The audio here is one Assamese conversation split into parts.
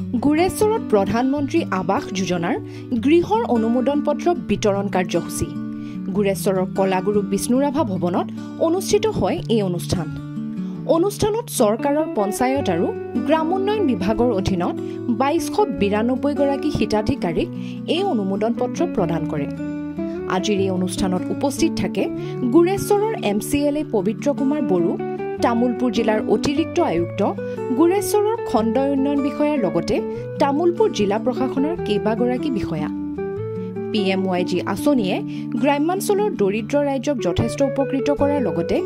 গুৰেশ্বৰত প্ৰধানমন্ত্ৰী আৱাস যোজনাৰ গৃহৰ অনুমোদন পত্ৰ বিতৰণ কাৰ্যসূচী গুৰেশ্বৰৰ কলাগুৰু বিষ্ণুৰাভা ভৱনত অনুষ্ঠিত হয় এই অনুষ্ঠানত চৰকাৰৰ পঞ্চায়ত আৰু গ্ৰামোন্নয়ন বিভাগৰ অধীনত ২২৯২ গৰাকী হিতাধিকাৰীক এই অনুমোদন পত্ৰ প্ৰদান কৰে। আজিৰ এই অনুষ্ঠানত উপস্থিত থাকে গুৰেশ্বৰৰ MCLA পবিত্ৰ কুমাৰ বড়ো, তামুলপুৰ জিলাৰ অতিৰিক্ত আয়ুক্ত, গুৰেশ্বৰৰ খণ্ড উন্নয়ন বিষয়াৰ লগতে তামুলপুৰ জিলা প্ৰশাসনৰ কেইবাগৰাকী বিষয়া। PMYG আঁচনিয়ে গ্ৰাম্যাঞ্চলৰ দৰিদ্ৰ ৰাইজক যথেষ্ট উপকৃত কৰাৰ লগতে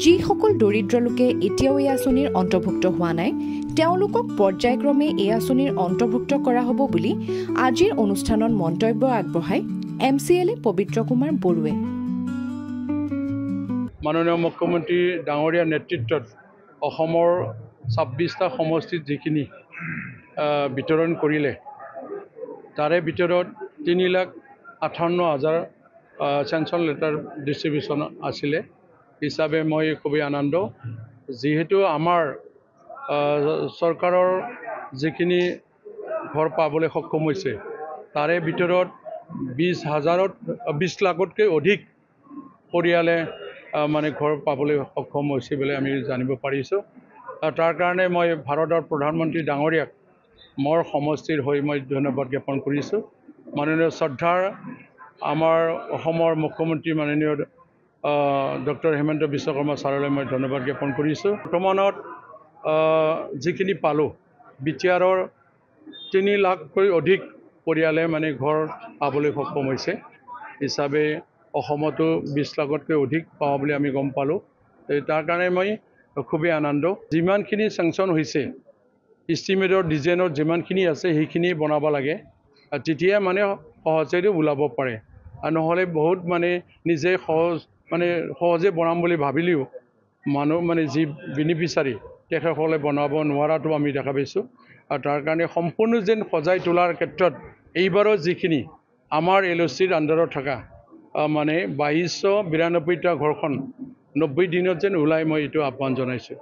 যিসকল দৰিদ্ৰ লোকে এতিয়াও এই আঁচনিৰ অন্তৰ্ভুক্ত হোৱা নাই তেওঁলোকক পৰ্যায়ক্ৰমে এই আঁচনিৰ অন্তৰ্ভুক্ত কৰা হ'ব বুলি আজিৰ অনুষ্ঠানত মন্তব্য আগবঢ়ায় MCLA পবিত্ৰ কুমাৰ বড়োৱে। মাননীয় মুখ্যমন্ত্ৰী ডাঙৰীয়াৰ নেতৃত্বত অসমৰ ২৬টা সমষ্টিত যিখিনি বিতৰণ কৰিলে তাৰে ভিতৰত ৩,৫৮,০০০ চেঞ্চন লেটাৰ ডিষ্ট্ৰিবিউশ্যন আছিলে হিচাপে মই খুবেই আনন্দ। যিহেতু আমাৰ চৰকাৰৰ যিখিনি ঘৰ পাবলৈ সক্ষম হৈছে তাৰে ভিতৰত ২০ লাখতকৈ অধিক পৰিয়ালে মানে ঘৰ পাবলৈ সক্ষম হৈছে বুলি আমি জানিব পাৰিছোঁ। তাৰ কাৰণে মই ভাৰতৰ প্ৰধানমন্ত্ৰী ডাঙৰীয়াক মোৰ সমষ্টিৰ হৈ মই ধন্যবাদ জ্ঞাপন কৰিছোঁ। মাননীয় শ্ৰদ্ধাৰ আমাৰ অসমৰ মুখ্যমন্ত্ৰী মাননীয় ডক্টৰ হিমন্ত বিশ্ব শৰ্মা ছাৰলৈ মই ধন্যবাদ জ্ঞাপন কৰিছোঁ। বৰ্তমানত যিখিনি পালোঁ BTRৰ ৩ লাখকৈ অধিক পৰিয়ালে মানে ঘৰ পাবলৈ সক্ষম হৈছে হিচাপে অসমতো ২০ লাখতকৈ অধিক পাওঁ বুলি আমি গম পালোঁ। তাৰ কাৰণে মই খুবেই আনন্দ। যিমানখিনি চেংচন হৈছে ইষ্টিমেটৰ ডিজাইনত যিমানখিনি আছে সেইখিনি বনাব লাগে তেতিয়া মানে সহজেই ওলাব পাৰে আৰু নহ'লে বহুত মানে নিজে সহজে বনাম বুলি ভাবিলেও মানুহ মানে যি বেনিফিচাৰী তেখেতসকলে বনাব নোৱাৰাটো আমি দেখা পাইছোঁ। আৰু তাৰ কাৰণে সম্পূৰ্ণ যেন সজাই তোলাৰ ক্ষেত্ৰত এইবাৰৰ যিখিনি আমাৰ LOCৰ আণ্ডাৰত থকা মানে ২২৯২টা ঘৰখন ৯০ দিনত যেন ওলাই মই এইটো আহ্বান জনাইছোঁ।